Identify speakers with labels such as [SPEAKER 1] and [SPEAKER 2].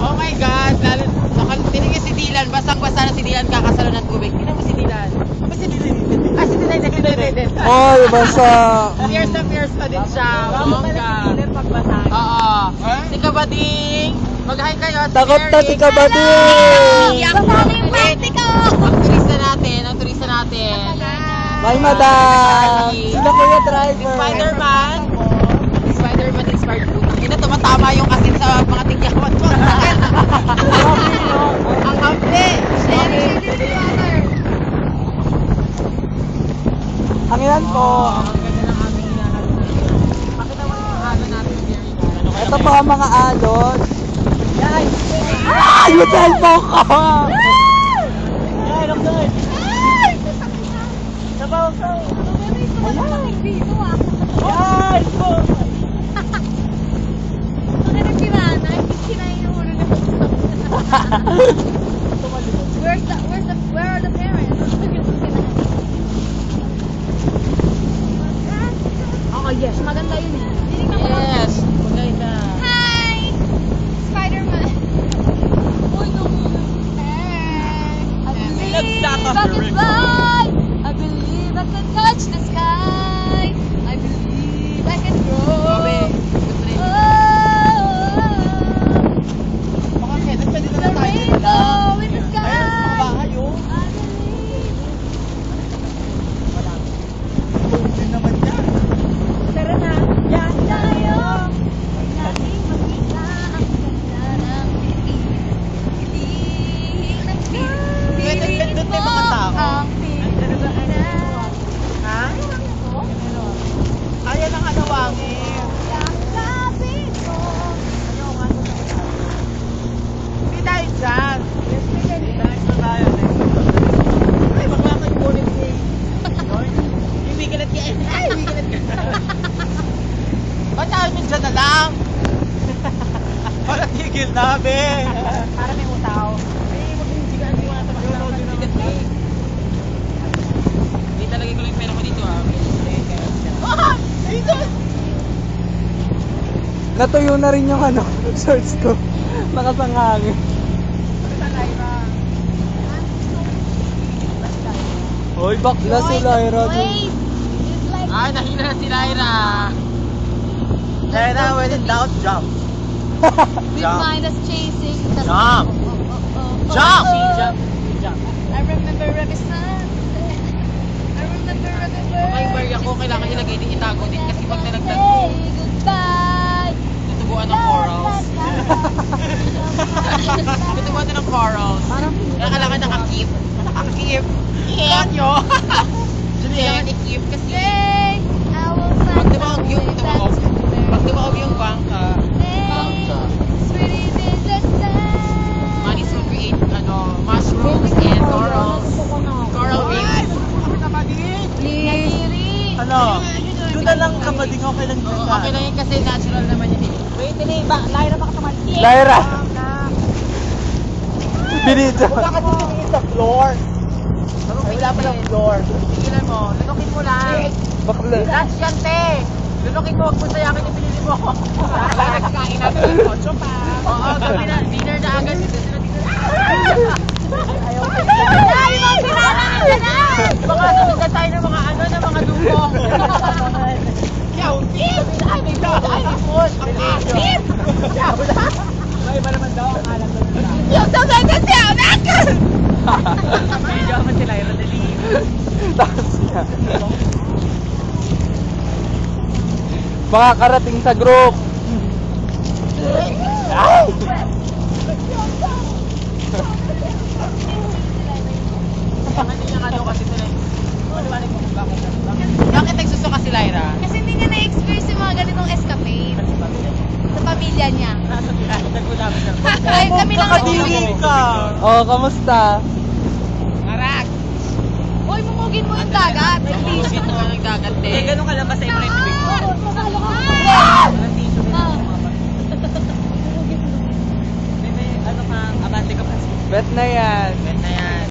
[SPEAKER 1] Oh my God! Tinigil si Dylan, basang-basa na si Dylan kakasalo ng tubig. Tingnan mo si Dylan. Ano si Dylan? Ah, si Dylan din.
[SPEAKER 2] Oy, basta.
[SPEAKER 1] Fierce na din siya. Bongga. Oo. Si Kabading. Mag-hi kayo. Si
[SPEAKER 2] Takot na
[SPEAKER 1] Mary.
[SPEAKER 2] si Kabading.
[SPEAKER 1] Iyak na yung party ko. Ang turista natin.
[SPEAKER 2] Bye, madam. Sila kuya driver.
[SPEAKER 1] Spider-Man inspired po. Ina, tumatama yung asin sa mga tingyawan ko. Ang kampi.
[SPEAKER 2] Ang ilan po.
[SPEAKER 1] Ang ganda ng aming pakita mo yung alon natin, Jerry.
[SPEAKER 2] Ito pa ang mga alon. Ah! Yung cellphone ko!
[SPEAKER 1] Yan, ang good. Sabaw ko. Yan, po.
[SPEAKER 3] Where are the parents? Oh yes, maganda yun eh.
[SPEAKER 1] Yes, maganda.
[SPEAKER 3] Hi! Spider-Man. Uy, no. Hey. I believe I can fly. I believe I can touch the sky. I believe I can grow.
[SPEAKER 1] Bakit? Pwede
[SPEAKER 3] The rainbow in the sky. I believe. Tara na. Yan tayo. Nating makita ang ganda ng piling ng piling
[SPEAKER 1] Doon may
[SPEAKER 3] mo
[SPEAKER 1] mga tao.
[SPEAKER 3] ang Pilipinas.
[SPEAKER 1] Ha? Ayan ang alawangin.
[SPEAKER 3] Yakapin mo.
[SPEAKER 1] Hindi tayo dyan. Next na tayo. Ay, bakla kayo kulit eh. Hindi kalat ka. Ay, hindi kalat ka. Ba't tayo minsan na lang? Parang tigil na, be. Para may utaw. Ay, wag yung sigaan mo nga. Hindi talaga ko lang yung pera mo dito, ha? Ah! Dito!
[SPEAKER 2] Natuyo na rin yung ano, shorts ko. Nakasanghangin. Hoy, bakla si Lyra.
[SPEAKER 3] Wait. It's like
[SPEAKER 1] Ay, nahila na si Lyra. Lyra, when in doubt, jump.
[SPEAKER 3] we
[SPEAKER 1] Jump.
[SPEAKER 3] find us chasing the
[SPEAKER 1] Jump. Jump! Jump!
[SPEAKER 3] I remember every sunset. I remember every word.
[SPEAKER 1] Baka yung barya ko, kailangan ilagay din, itago din. Kasi pag nalagdag ko,
[SPEAKER 3] Say goodbye.
[SPEAKER 1] tutubuan ng corals. Tutubuan din ng corals. Kaya kailangan nakakip. Nakakip. Iyan nyo. Kailangan i-keep kasi
[SPEAKER 3] Say I will find
[SPEAKER 1] pag dumaog yung bangka,
[SPEAKER 3] sweetie Jesus
[SPEAKER 1] money will create mushrooms and coral reefs.
[SPEAKER 3] Please.
[SPEAKER 2] Ano? Doon na lang kabading okay lang
[SPEAKER 1] Oo, okay lang yun kasi natural naman yun eh. Wait, Lyra baka tumalit.
[SPEAKER 2] Lyra! Binito.
[SPEAKER 1] Baka dito sa floor. Wala pa ng floor. Tigilan mo, lunukin mo lang.
[SPEAKER 2] Bakla.
[SPEAKER 1] Lunch yan, te. Lunukin mo, huwag mo sayakin yung pinili mo. Nagkakain natin ng kotso pa. Oo, gabi na, dinner na agad. Ayaw ko baka nabigyan tayo ng mga ng mga dugo. Yaw-tip! Ay, may food! Ay, may food! Ang asim! Yaw-la! May iba naman daw ang alam doon nila. Yung daw na yaw-nakan! Medyo naman sila, yung dali.
[SPEAKER 2] Tapos niya. Makakarating sa group. Ay!
[SPEAKER 1] Hindi niya nga daw kasi sila. Maliwanag mo kung bakit. Bakit nagsusuka si Lyra?
[SPEAKER 3] Kasi hindi niya na-experience yung mga ganitong escapade sa pamilya niya. Ay, kami lang
[SPEAKER 2] Nakadiri ka. Oh, kamusta?
[SPEAKER 1] Arak!
[SPEAKER 3] Uy, mumugin mo yung dagat.
[SPEAKER 1] Busit mo ang dagat eh. Ganun ka lang ba sa yung red wing?
[SPEAKER 3] Masalo ka.
[SPEAKER 1] Ano ka, abante ka pa.
[SPEAKER 2] Bet na yan.
[SPEAKER 1] Bet na yan.